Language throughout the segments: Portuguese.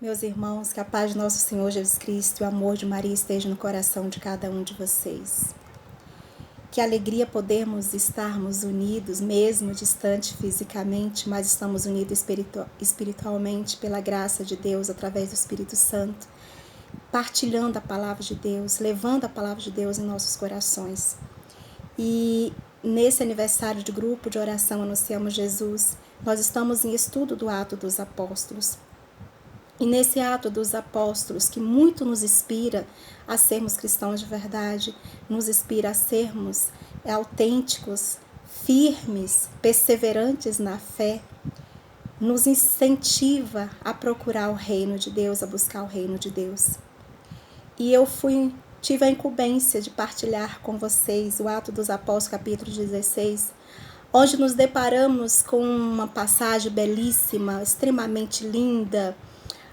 Meus irmãos, que a paz de nosso Senhor Jesus Cristo e o amor de Maria esteja no coração de cada um de vocês. Que alegria podermos estarmos unidos, mesmo distante fisicamente, mas estamos unidos espiritualmente pela graça de Deus, através do Espírito Santo, partilhando a palavra de Deus, levando a palavra de Deus em nossos corações. E nesse aniversário de grupo de oração Anunciamos Jesus, nós estamos em estudo do Ato dos Apóstolos. E nesse ato dos apóstolos, que muito nos inspira a sermos cristãos de verdade, nos inspira a sermos autênticos, firmes, perseverantes na fé, nos incentiva a procurar o reino de Deus, a buscar o reino de Deus. E eu tive a incumbência de partilhar com vocês o Ato dos Apóstolos, capítulo 16, onde nos deparamos com uma passagem belíssima, extremamente linda,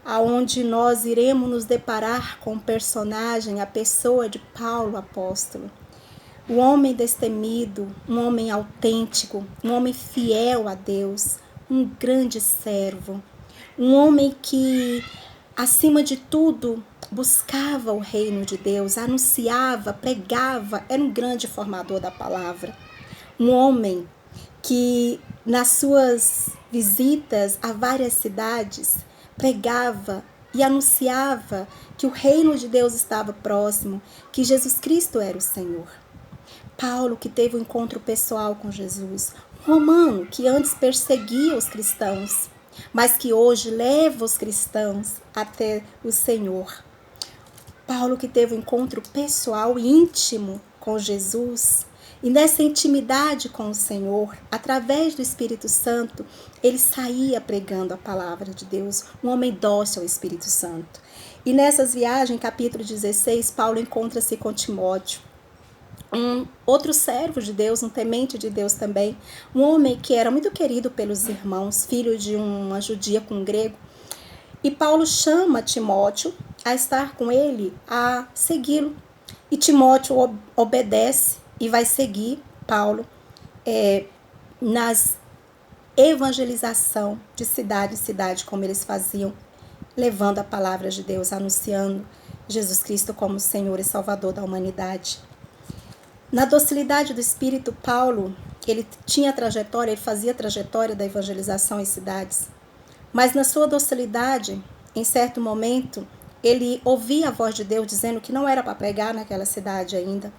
aonde nós iremos nos deparar com o personagem, a pessoa de Paulo, apóstolo. Um homem destemido, um homem autêntico, um homem fiel a Deus, um grande servo, um homem que, acima de tudo, buscava o reino de Deus, anunciava, pregava, era um grande formador da palavra. Um homem que, nas suas visitas a várias cidades, pregava e anunciava que o reino de Deus estava próximo, que Jesus Cristo era o Senhor. Paulo, que teve um encontro pessoal com Jesus. Romano, que antes perseguia os cristãos, mas que hoje leva os cristãos até o Senhor. Paulo, que teve um encontro pessoal e íntimo com Jesus. E nessa intimidade com o Senhor, através do Espírito Santo, ele saía pregando a palavra de Deus, um homem dócil ao Espírito Santo. E nessas viagens, capítulo 16, Paulo encontra-se com Timóteo, um outro servo de Deus, um temente de Deus também, um homem que era muito querido pelos irmãos, filho de uma judia com um grego. E Paulo chama Timóteo a estar com ele, a segui-lo. E Timóteo obedece e vai seguir Paulo nas evangelização de cidade em cidade, como eles faziam, levando a palavra de Deus, anunciando Jesus Cristo como Senhor e Salvador da humanidade. Na docilidade do Espírito, Paulo, ele tinha trajetória, ele fazia trajetória da evangelização em cidades, mas na sua docilidade, em certo momento, ele ouvia a voz de Deus dizendo que não era para pregar naquela cidade ainda.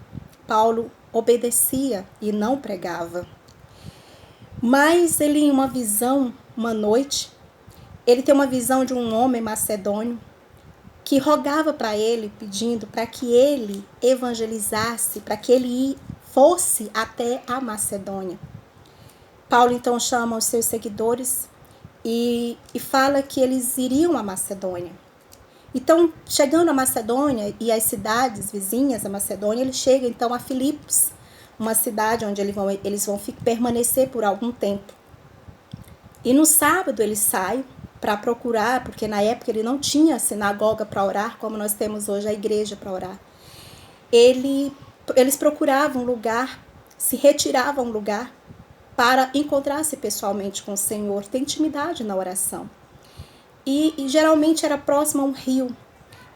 Paulo obedecia e não pregava. Mas ele, em uma visão, uma noite, ele tem uma visão de um homem macedônio que rogava para ele, pedindo para que ele evangelizasse, para que ele fosse até a Macedônia. Paulo então chama os seus seguidores e fala que eles iriam à Macedônia. Então, chegando à Macedônia e às cidades vizinhas à Macedônia, ele chega então a Filipos, uma cidade onde eles vão permanecer por algum tempo. E no sábado ele sai para procurar, porque na época ele não tinha sinagoga para orar, como nós temos hoje a igreja para orar. Eles procuravam um lugar, se retiravam um lugar para encontrar-se pessoalmente com o Senhor, ter intimidade na oração. E geralmente era próximo a um rio.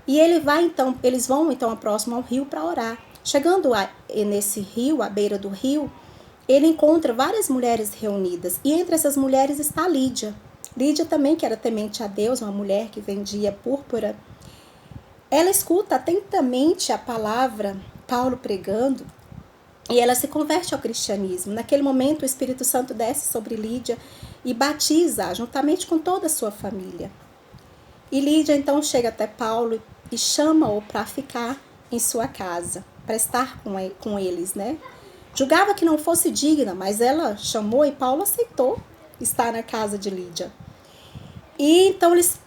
E eles vão então próximo ao rio para orar. Chegando nesse rio, à beira do rio, ele encontra várias mulheres reunidas. E entre essas mulheres está Lídia. Lídia também, que era temente a Deus, uma mulher que vendia púrpura. Ela escuta atentamente a palavra, Paulo pregando, e ela se converte ao cristianismo. Naquele momento, o Espírito Santo desce sobre Lídia e batiza, juntamente com toda a sua família. E Lídia então chega até Paulo e chama-o para ficar em sua casa, para estar com eles, né? Julgava que não fosse digna, mas ela chamou e Paulo aceitou estar na casa de Lídia. E então eles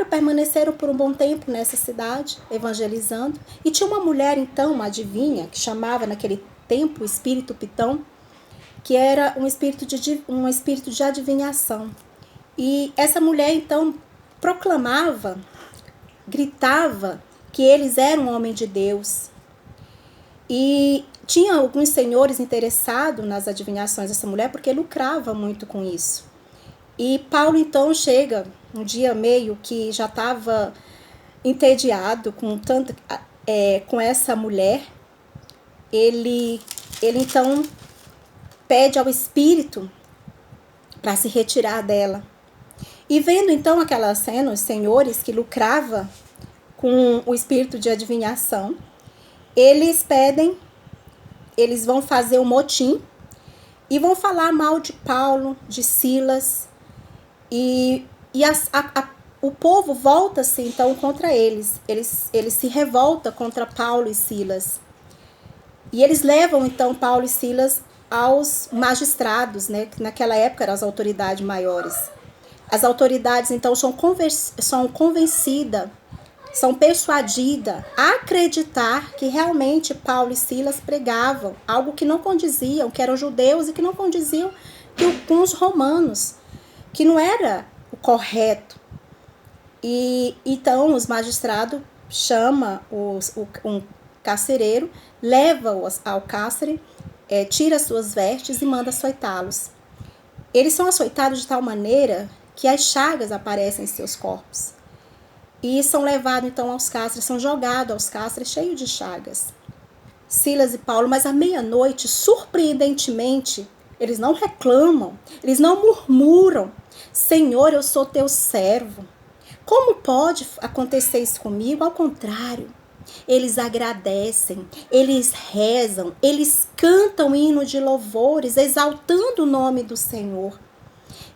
permaneceram por um bom tempo nessa cidade, evangelizando. E tinha uma mulher então, uma adivinha, que chamava naquele tempo o espírito Pitão, que era um espírito de adivinhação. E essa mulher então proclamava, gritava que eles eram um homem de Deus. E tinha alguns senhores interessados nas adivinhações dessa mulher, porque lucrava muito com isso. E Paulo então chega um dia meio que já estava entediado com essa mulher, ele então pede ao espírito para se retirar dela. E vendo então aquela cena, os senhores que lucrava com o espírito de adivinhação, eles vão fazer um motim e vão falar mal de Paulo, de Silas, e o povo volta-se então contra eles. Eles se revoltam contra Paulo e Silas. E eles levam então Paulo e Silas aos magistrados, né, que naquela época eram as autoridades maiores. As autoridades então são convencidas, são persuadidas a acreditar que realmente Paulo e Silas pregavam algo que não condiziam, que eram judeus e que não condiziam com os romanos, que não era o correto. E então os magistrados chamam um carcereiro, leva-os ao cárcere, tira suas vestes e manda açoitá-los. Eles são açoitados de tal maneira que as chagas aparecem em seus corpos. E são levados então aos cárceres, são jogados aos cárceres cheios de chagas. Silas e Paulo, mas à meia-noite, surpreendentemente, eles não reclamam, eles não murmuram. Senhor, eu sou teu servo. Como pode acontecer isso comigo? Ao contrário, eles agradecem, eles rezam, eles cantam hino de louvores, exaltando o nome do Senhor.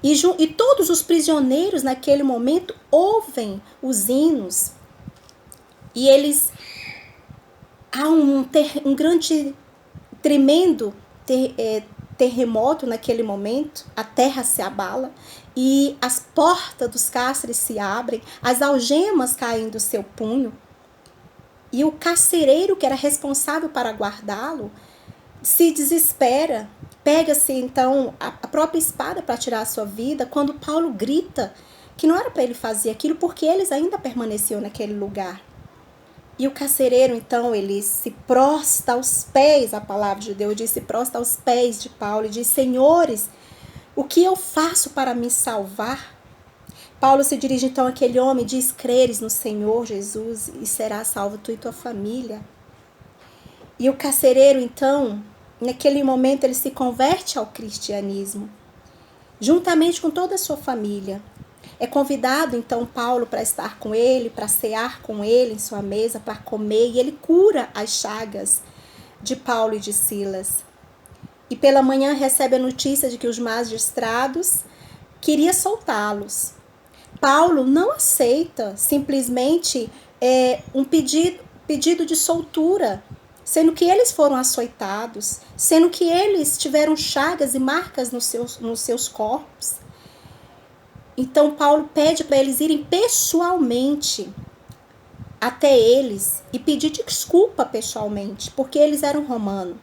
E todos os prisioneiros naquele momento ouvem os hinos. E eles... Há um grande, tremendo terremoto naquele momento. A terra se abala e as portas dos cárceres se abrem, as algemas caem do seu punho. E o carcereiro, que era responsável para guardá-lo, se desespera. Pega-se então a própria espada para tirar a sua vida, quando Paulo grita que não era para ele fazer aquilo, porque eles ainda permaneciam naquele lugar. E o carcereiro, então, ele se prostra aos pés, a palavra de Deus diz, se prostra aos pés de Paulo e diz: Senhores, o que eu faço para me salvar? Paulo se dirige então àquele homem e diz: creres no Senhor Jesus e será salvo tu e tua família. E o carcereiro, então, naquele momento, ele se converte ao cristianismo, juntamente com toda a sua família. É convidado, então, Paulo para estar com ele, para cear com ele em sua mesa, para comer, e ele cura as chagas de Paulo e de Silas. E pela manhã recebe a notícia de que os magistrados queriam soltá-los. Paulo não aceita simplesmente um pedido de soltura, sendo que eles foram açoitados, sendo que eles tiveram chagas e marcas nos seus corpos. Então Paulo pede para eles irem pessoalmente até eles e pedir desculpa pessoalmente, porque eles eram romanos.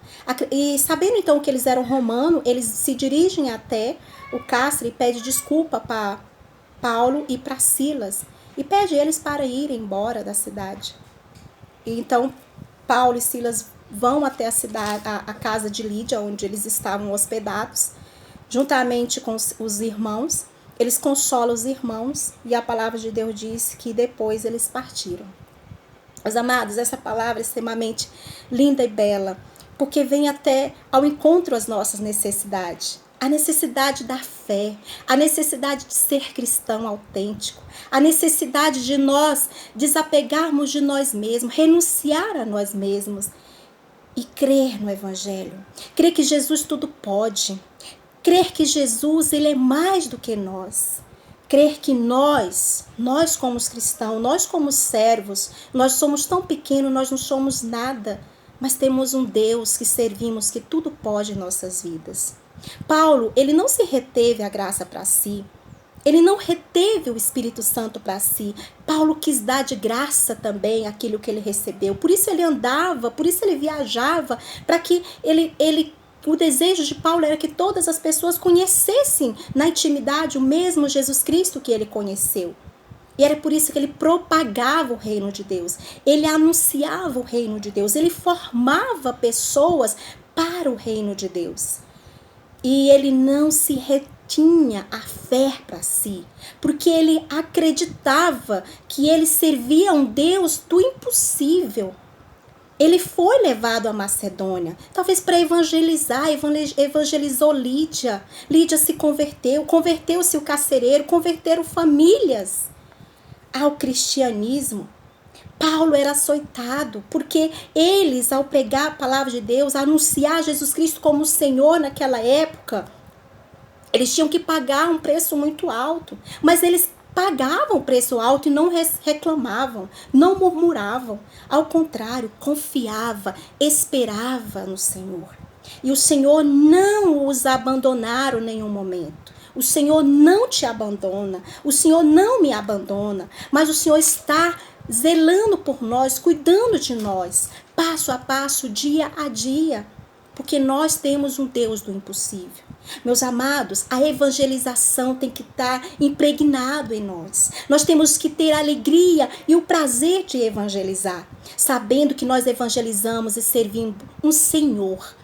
E sabendo então que eles eram romanos, eles se dirigem até o cárcere e pedem desculpa para Paulo e para Silas, e pede eles para irem embora da cidade. E então Paulo e Silas vão até a casa de Lídia, onde eles estavam hospedados, juntamente com os irmãos. Eles consolam os irmãos e a palavra de Deus diz que depois eles partiram. Meus amados, essa palavra é extremamente linda e bela, porque vem até ao encontro às nossas necessidades. A necessidade da fé, a necessidade de ser cristão autêntico, a necessidade de nós desapegarmos de nós mesmos, renunciar a nós mesmos e crer no Evangelho. Crer que Jesus tudo pode. Crer que Jesus, ele é mais do que nós. Crer que nós como cristãos, nós como servos, nós somos tão pequenos, nós não somos nada, mas temos um Deus que servimos, que tudo pode em nossas vidas. Paulo, ele não se reteve a graça para si, ele não reteve o Espírito Santo para si. Paulo quis dar de graça também aquilo que ele recebeu, por isso ele andava, por isso ele viajava, para que o desejo de Paulo era que todas as pessoas conhecessem na intimidade o mesmo Jesus Cristo que ele conheceu. E era por isso que ele propagava o reino de Deus. Ele anunciava o reino de Deus. Ele formava pessoas para o reino de Deus. E ele não se tinha a fé para si, porque ele acreditava que ele servia a um Deus do impossível. Ele foi levado à Macedônia, talvez para evangelizar, evangelizou Lídia. Lídia se converteu, converteu-se o carcereiro, converteram famílias ao cristianismo. Paulo era açoitado, porque eles, ao pregar a palavra de Deus, anunciar Jesus Cristo como Senhor naquela época, eles tinham que pagar um preço muito alto, mas eles pagavam o preço alto e não reclamavam, não murmuravam. Ao contrário, confiava, esperava no Senhor. E o Senhor não os abandonaram em nenhum momento. O Senhor não te abandona, o Senhor não me abandona, mas o Senhor está zelando por nós, cuidando de nós, passo a passo, dia a dia, porque nós temos um Deus do impossível. Meus amados, a evangelização tem que estar impregnado em nós. Nós temos que ter a alegria e o prazer de evangelizar, sabendo que nós evangelizamos e servimos um Senhor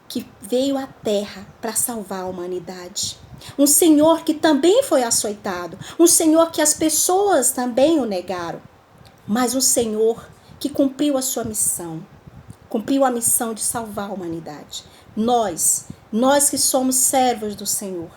que veio à terra para salvar a humanidade. Um Senhor que também foi açoitado, um Senhor que as pessoas também o negaram, mas um Senhor que cumpriu a sua missão, cumpriu a missão de salvar a humanidade. Nós que somos servos do Senhor,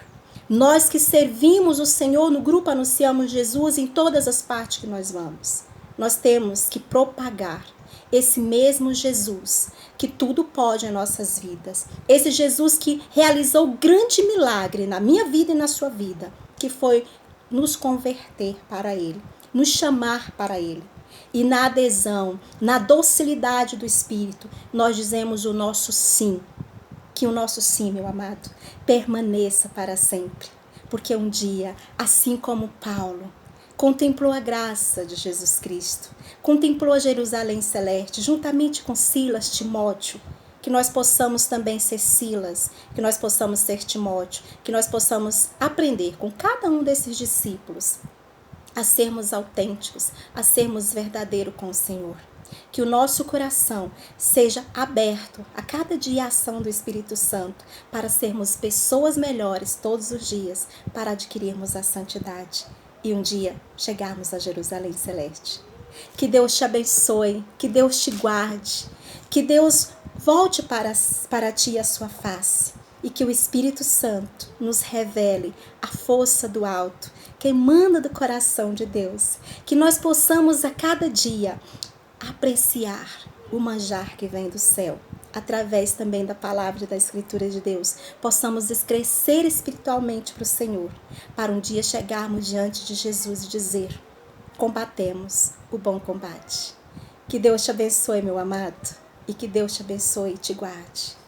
nós que servimos o Senhor no grupo Anunciamos Jesus em todas as partes que nós vamos, nós temos que propagar esse mesmo Jesus que tudo pode em nossas vidas. Esse Jesus que realizou um grande milagre na minha vida e na sua vida, que foi nos converter para Ele, nos chamar para Ele. E na adesão, na docilidade do Espírito, nós dizemos o nosso sim. Que o nosso sim, meu amado, permaneça para sempre. Porque um dia, assim como Paulo, contemplou a graça de Jesus Cristo, contemplou a Jerusalém Celeste, juntamente com Silas, Timóteo, que nós possamos também ser Silas, que nós possamos ser Timóteo, que nós possamos aprender com cada um desses discípulos a sermos autênticos, a sermos verdadeiros com o Senhor. Que o nosso coração seja aberto a cada dia à ação do Espírito Santo para sermos pessoas melhores todos os dias, para adquirirmos a santidade e um dia chegarmos a Jerusalém Celeste. Que Deus te abençoe, que Deus te guarde, que Deus volte para ti a sua face e que o Espírito Santo nos revele a força do alto, que emana do coração de Deus, que nós possamos a cada dia apreciar o manjar que vem do céu, através também da palavra e da Escritura de Deus, possamos crescer espiritualmente para o Senhor, para um dia chegarmos diante de Jesus e dizer: combatemos o bom combate. Que Deus te abençoe, meu amado, e que Deus te abençoe e te guarde.